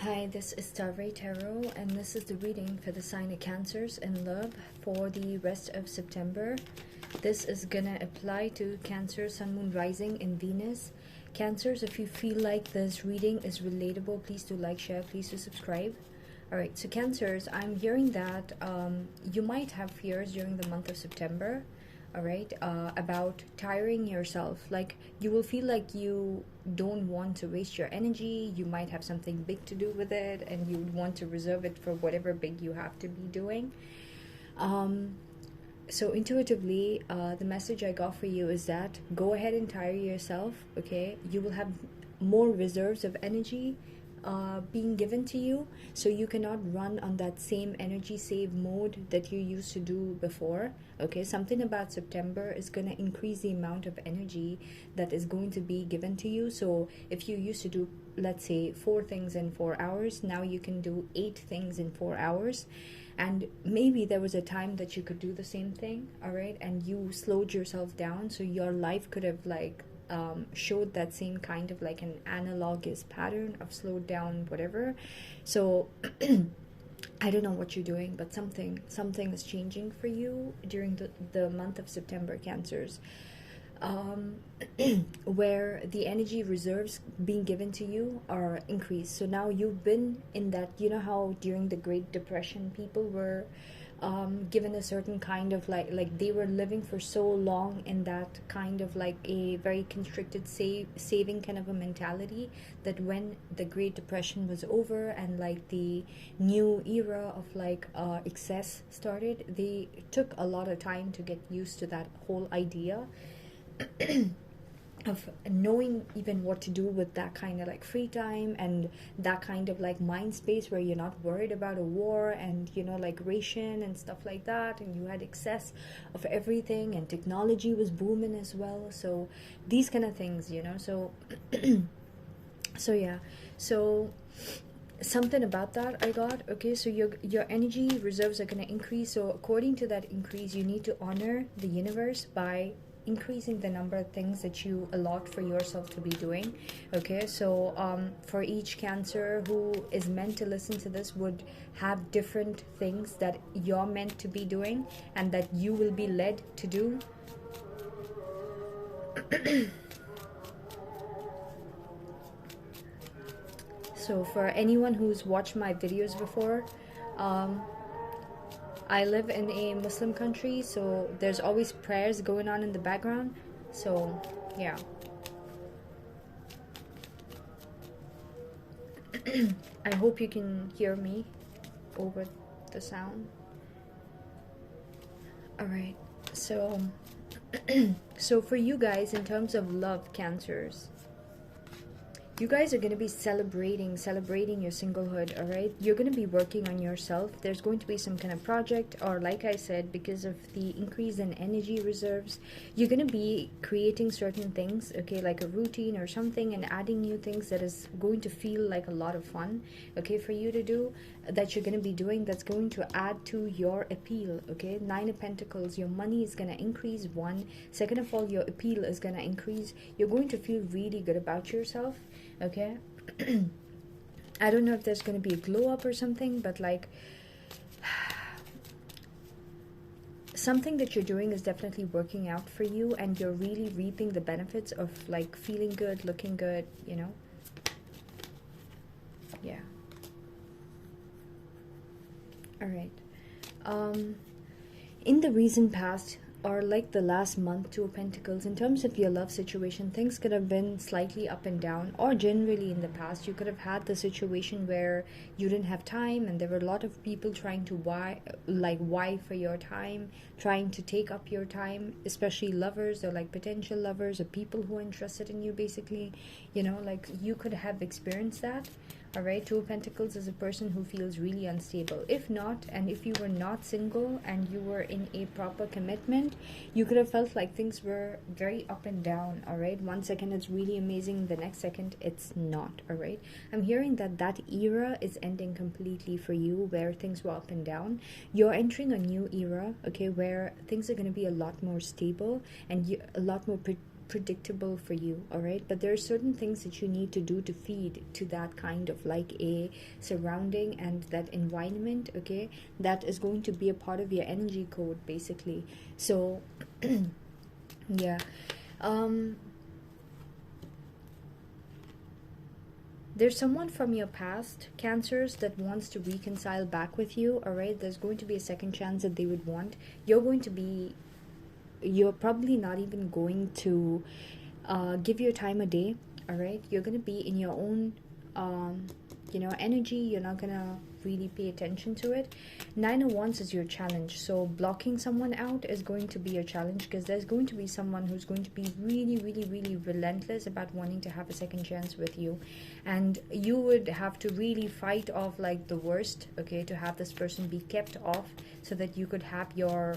Hi, this is Starray Tarot, and this is the reading for the sign of Cancers and love for the rest of September. This is gonna apply to Cancer, Sun, Moon, Rising, and Venus. Cancers, if you feel like this reading is relatable, please do like, share, please do subscribe. Alright, so Cancers, I'm hearing that you might have fears during the month of September. All right, about tiring yourself. Like, you will feel like you don't want to waste your energy. You might have something big to do with it, and you would want to reserve it for whatever big you have to be doing. So intuitively, the message I got for you is that go ahead and tire yourself. Okay, you will have more reserves of energy being given to you, so you cannot run on that same energy save mode that you used to do before. Okay, something about September is going to increase the amount of energy that is going to be given to you. So if you used to do, let's say, 4 things in 4 hours, now you can do 8 things in 4 hours. And maybe there was a time that you could do the same thing, all right, and you slowed yourself down, so your life could have like showed that same kind of like an analogous pattern of slowed down whatever. So I don't know what you're doing, but something is changing for you during the month of September, Cancers, where the energy reserves being given to you are increased. So now you've been in that, you know how during the Great Depression people were given a certain kind of like they were living for so long in that kind of like a very constricted saving kind of a mentality, that when the Great Depression was over and like the new era of like excess started, they took a lot of time to get used to that whole idea of knowing even what to do with that kind of like free time and that kind of like mind space where you're not worried about a war and, you know, like ration and stuff like that, and you had excess of everything, and technology was booming as well. So these kind of things, you know. So so yeah, so something about that I got. Okay, so your energy reserves are going to increase. So according to that increase, you need to honor the universe by increasing the number of things that you allot for yourself to be doing. Okay, so for each Cancer who is meant to listen to this would have different things that you're meant to be doing and that you will be led to do. So for anyone who's watched my videos before, I live in a Muslim country, so there's always prayers going on in the background. So yeah. I hope you can hear me over the sound. Alright, so so for you guys, in terms of love, Cancers, you guys are going to be celebrating your singlehood. All right, you're going to be working on yourself. There's going to be some kind of project, or like I said, because of the increase in energy reserves, you're going to be creating certain things, okay, like a routine or something, and adding new things that is going to feel like a lot of fun, okay, for you to do, that you're going to be doing, that's going to add to your appeal. Okay, 9 of Pentacles, your money is going to increase. One, second of all, your appeal is going to increase. You're going to feel really good about yourself. Okay. I don't know if there's going to be a glow up or something, but like something that you're doing is definitely working out for you, and you're really reaping the benefits of like feeling good, looking good, you know. Yeah. All right. In the recent past, or like the last month, 2 of Pentacles, in terms of your love situation, things could have been slightly up and down, or generally in the past you could have had the situation where you didn't have time, and there were a lot of people trying to vie for your time, trying to take up your time, especially lovers or like potential lovers or people who are interested in you, basically, you know, like you could have experienced that. Alright, 2 of Pentacles is a person who feels really unstable. If not, and if you were not single and you were in a proper commitment, you could have felt like things were very up and down. Alright, 1 second it's really amazing, the next second it's not. Alright, I'm hearing that that era is ending completely for you, where things were up and down. You're entering a new era, okay, where things are going to be a lot more stable, and a lot more predictable for you, all right? But there are certain things that you need to do to feed to that kind of like a surrounding and that environment, okay? That is going to be a part of your energy code, basically. So yeah. um there's someone from your past, Cancers, that wants to reconcile back with you, all right? There's going to be a second chance that they would want. You're probably not even going to give your time a day, all right? You're going to be in your own energy. You're not going to really pay attention to it. 9 of Wands is your challenge, so blocking someone out is going to be your challenge, because there's going to be someone who's going to be really, really, really relentless about wanting to have a second chance with you, and you would have to really fight off like the worst, okay, to have this person be kept off, so that you could have your,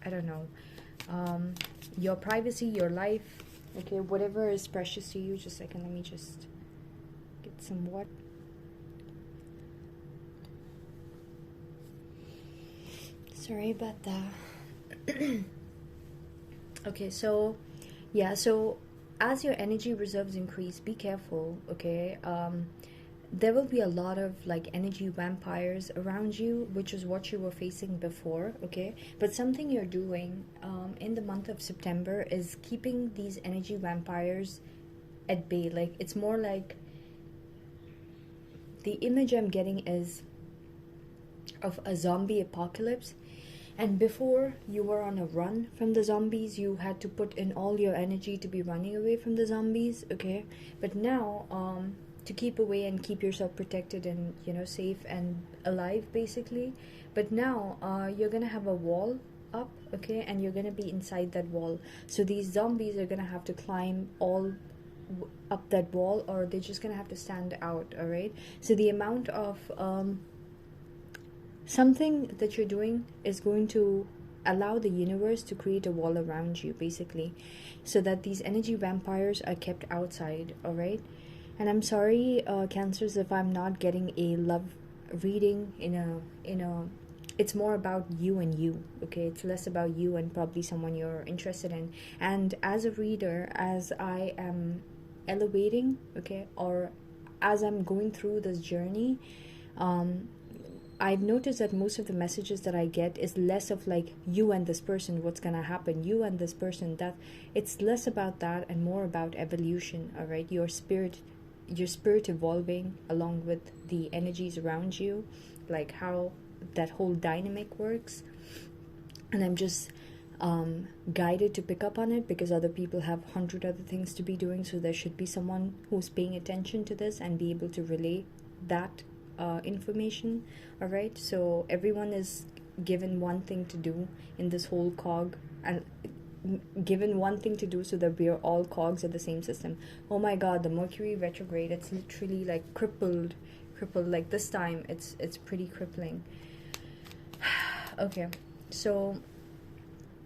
I don't know, your privacy, your life, okay, whatever is precious to you. Just a second, let me just get some water. Sorry about that. Okay, so yeah, so as your energy reserves increase, be careful, okay? There will be a lot of like energy vampires around you, which is what you were facing before, okay? But something you're doing in the month of September is keeping these energy vampires at bay. Like, it's more like the image I'm getting is of a zombie apocalypse. And before, you were on a run from the zombies. You had to put in all your energy to be running away from the zombies, okay? But now, to keep away and keep yourself protected and, safe and alive, basically. But now, you're gonna have a wall up, okay? And you're gonna be inside that wall. So these zombies are gonna have to climb all up that wall, or they're just gonna have to stand out, all right? So the amount of something that you're doing is going to allow the universe to create a wall around you, basically, so that these energy vampires are kept outside, all right? And I'm sorry, Cancers, if I'm not getting a love reading in a it's more about you and you, okay? It's less about you and probably someone you're interested in. And as a reader, as I am elevating, okay, or as I'm going through this journey, I've noticed that most of the messages that I get is less of like you and this person, what's gonna happen, you and this person. That it's less about that and more about evolution, all right? Your spirit evolving along with the energies around you, like how that whole dynamic works. And I'm just guided to pick up on it, because other people have 100 other things to be doing. So there should be someone who's paying attention to this and be able to relay that information, all right? So everyone is given one thing to do in this whole cog, and given one thing to do, so that we are all cogs of the same system. Oh my god, the Mercury retrograde, it's literally like crippled. Like this time it's pretty crippling. Okay, so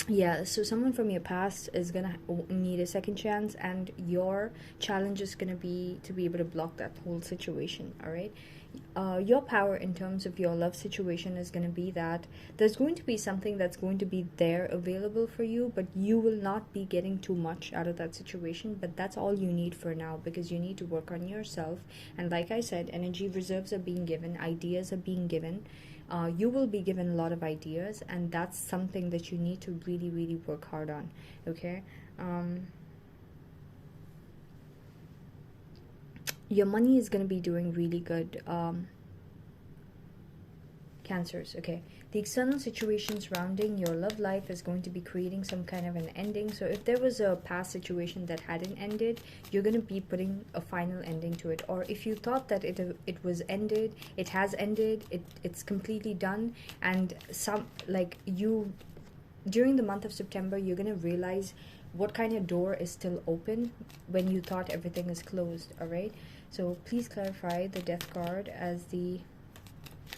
yeah, so someone from your past is gonna need a second chance, and your challenge is gonna be to be able to block that whole situation, all right? Your power in terms of your love situation is going to be that there's going to be something that's going to be there available for you, but you will not be getting too much out of that situation. But that's all you need for now, because you need to work on yourself. And like I said, energy reserves are being given, ideas are being given. You will be given a lot of ideas, and that's something that you need to really, really work hard on, okay? Your money is going to be doing really good, Cancers, okay? The external situation surrounding your love life is going to be creating some kind of an ending. So if there was a past situation that hadn't ended, you're going to be putting a final ending to it. Or if you thought that it was ended, it has ended, it's completely done. And some, like, you, during the month of September, you're going to realize what kind of door is still open when you thought everything is closed, all right? So please clarify the Death card as the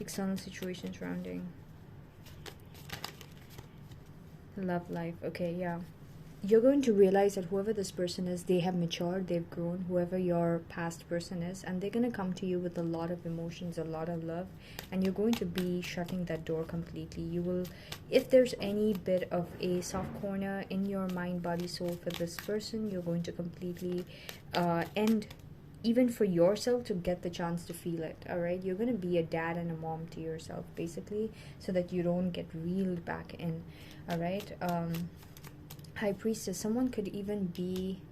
external situation surrounding love life. Okay, yeah. you're going to realize that whoever this person is, they have matured, they've grown, whoever your past person is, and they're going to come to you with a lot of emotions, a lot of love, and you're going to be shutting that door completely. You will, if there's any bit of a soft corner in your mind, body, soul for this person, you're going to completely end, even for yourself, to get the chance to feel it. All right, you're going to be a dad and a mom to yourself, basically, so that you don't get reeled back in. All right. High Priestess, someone could even be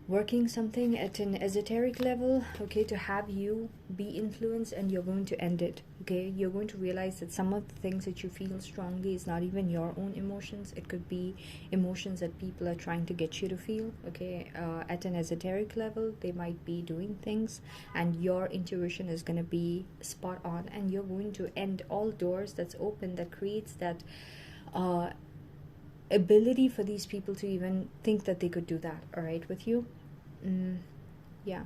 working something at an esoteric level, okay, to have you be influenced, and you're going to end it. Okay, you're going to realize that some of the things that you feel strongly is not even your own emotions. It could be emotions that people are trying to get you to feel. Okay, at an esoteric level, they might be doing things, and your intuition is going to be spot on, and you're going to end all doors that's open, that creates that ability for these people to even think that they could do that. All right, with you. Yeah,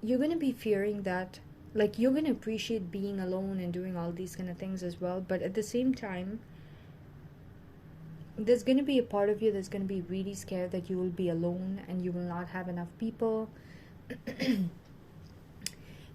you're going to be fearing that, like, you're going to appreciate being alone and doing all these kind of things as well, but at the same time, there's going to be a part of you that's going to be really scared that you will be alone and you will not have enough people,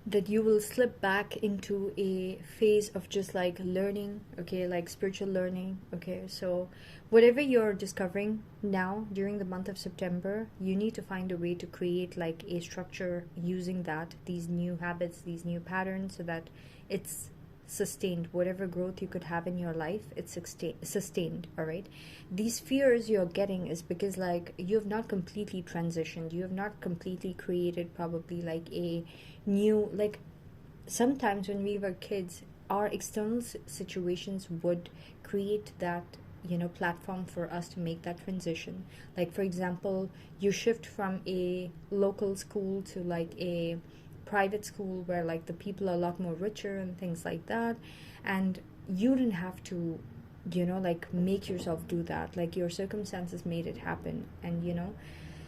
that you will slip back into a phase of just like learning, okay, like spiritual learning. Okay, so whatever you're discovering now during the month of September, you need to find a way to create like a structure using that, these new habits, these new patterns, so that it's sustained. Whatever growth you could have in your life, it's sustained. All right, these fears you're getting is because like you have not completely transitioned, you have not completely created probably like a new, like, sometimes when we were kids, our external situations would create that, you know, platform for us to make that transition. Like, for example, you shift from a local school to like a private school where like the people are a lot more richer and things like that, and you didn't have to, you know, like make yourself do that. Like, your circumstances made it happen, and you know,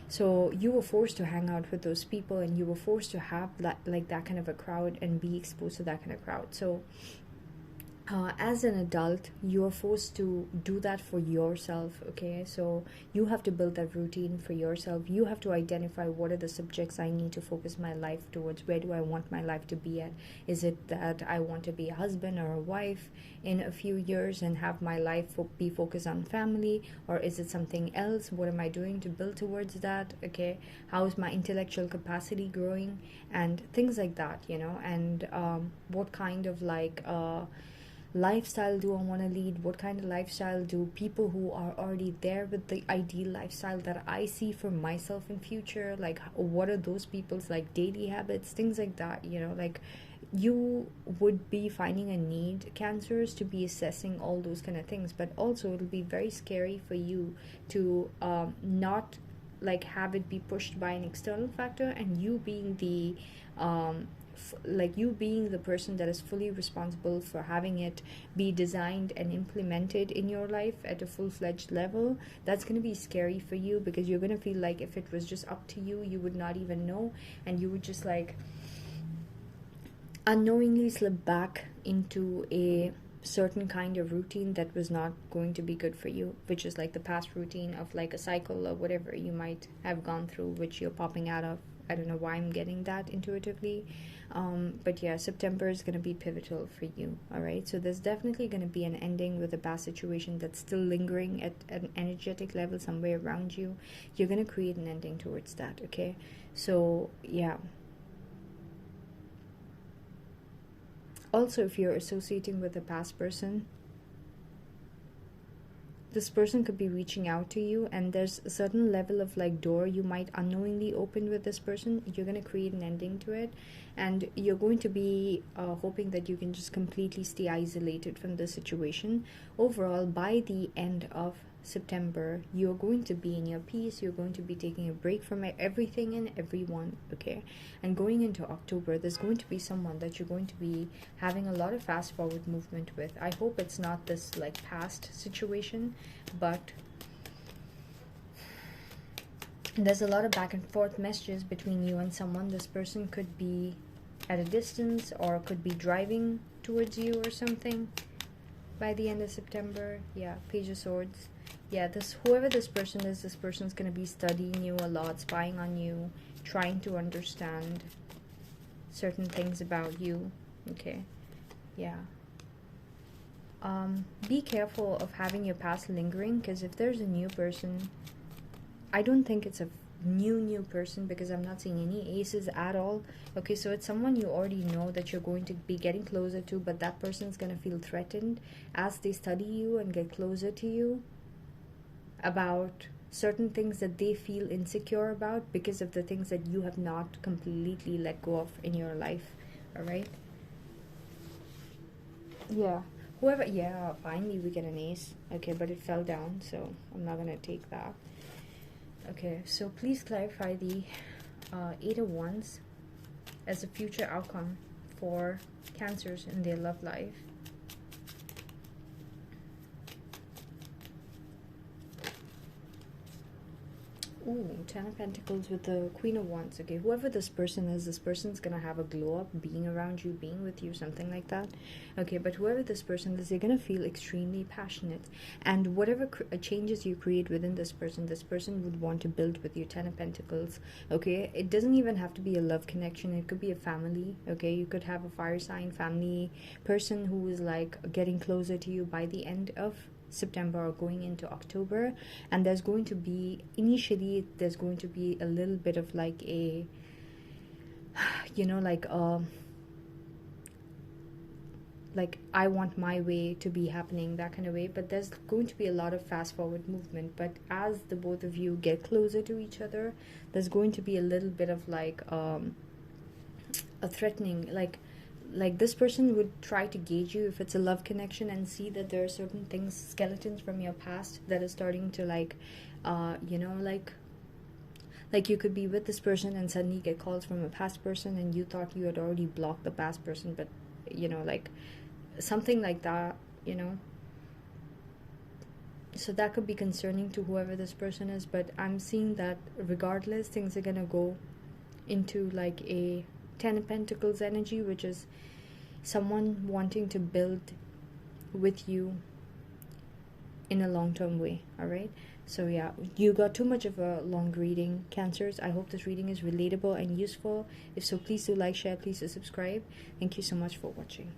so you were forced to hang out with those people, and you were forced to have that, like that kind of a crowd, and be exposed to that kind of crowd. So as an adult, you are forced to do that for yourself. Okay, so you have to build that routine for yourself. You have to identify what are the subjects I need to focus my life towards. Where do I want my life to be at? Is it that I want to be a husband or a wife in a few years and have my life be focused on family, or is it something else? What am I doing to build towards that? Okay, how is my intellectual capacity growing, and things like that, you know, and what kind of like lifestyle do I want to lead? What kind of lifestyle do people who are already there with the ideal lifestyle that I see for myself in future, like what are those people's like daily habits, things like that, you know? Like, you would be finding a need, Cancers, to be assessing all those kind of things, but also it'll be very scary for you to not like have it be pushed by an external factor, and you being the like you being the person that is fully responsible for having it be designed and implemented in your life at a full-fledged level. That's going to be scary for you, because you're going to feel like if it was just up to you, you would not even know, and you would just like unknowingly slip back into a certain kind of routine that was not going to be good for you, which is like the past routine of like a cycle or whatever you might have gone through, which you're popping out of. I don't know why I'm getting that intuitively, but yeah, September is going to be pivotal for you. All right, so there's definitely going to be an ending with a past situation that's still lingering at an energetic level somewhere around you. You're going to create an ending towards that. Okay, so yeah. Also, if you're associating with a past person, this person could be reaching out to you, and there's a certain level of like door you might unknowingly open with this person. You're going to create an ending to it, and you're going to be hoping that you can just completely stay isolated from the situation. Overall, by the end of September, you're going to be in your peace. You're going to be taking a break from everything and everyone. Okay, and going into October, there's going to be someone that you're going to be having a lot of fast forward movement with. I hope it's not this like past situation, but there's a lot of back and forth messages between you and someone. This person could be at a distance or could be driving towards you or something. by the end of September. Yeah, Page of Swords. Yeah, this whoever this person is, this person's gonna be studying you a lot, spying on you, trying to understand certain things about you. Okay, yeah. Be careful of having your past lingering, because if there's a new person, I don't think it's a new person, because I'm not seeing any aces at all. Okay, so it's someone you already know that you're going to be getting closer to, but that person's gonna feel threatened as they study you and get closer to you about certain things that they feel insecure about because of the things that you have not completely let go of in your life. All right. Yeah, whoever, yeah, finally we get an ace. Okay, but it fell down, so I'm not gonna take that. Okay, so please clarify the Eight of Wands as a future outcome for Cancers in their love life. Ooh, Ten of Pentacles with the Queen of Wands. Okay, whoever this person is, this person's gonna have a glow up being around you, being with you, something like that. Okay, but whoever this person is, they're gonna feel extremely passionate, and whatever changes you create within this person would want to build with you. Ten of Pentacles. Okay, it doesn't even have to be a love connection, it could be a family. Okay, you could have a fire sign family person who is like getting closer to you by the end of September or going into October, and there's going to be, initially there's going to be a little bit of like a, you know, like I want my way to be happening, that kind of way. But there's going to be a lot of fast forward movement, but as the both of you get closer to each other, there's going to be a little bit of like a threatening, like this person would try to gauge you if it's a love connection and see that there are certain things, skeletons from your past that are starting to like you know, like you could be with this person and suddenly get calls from a past person and you thought you had already blocked the past person, but you know, like something like that, you know. So that could be concerning to whoever this person is, but I'm seeing that regardless, things are gonna go into like a Ten of Pentacles energy, which is someone wanting to build with you in a long-term way. All right, so yeah, you got too much of a long reading, Cancers. I hope this reading is relatable and useful. If so, please do like, share, please do subscribe. Thank you so much for watching.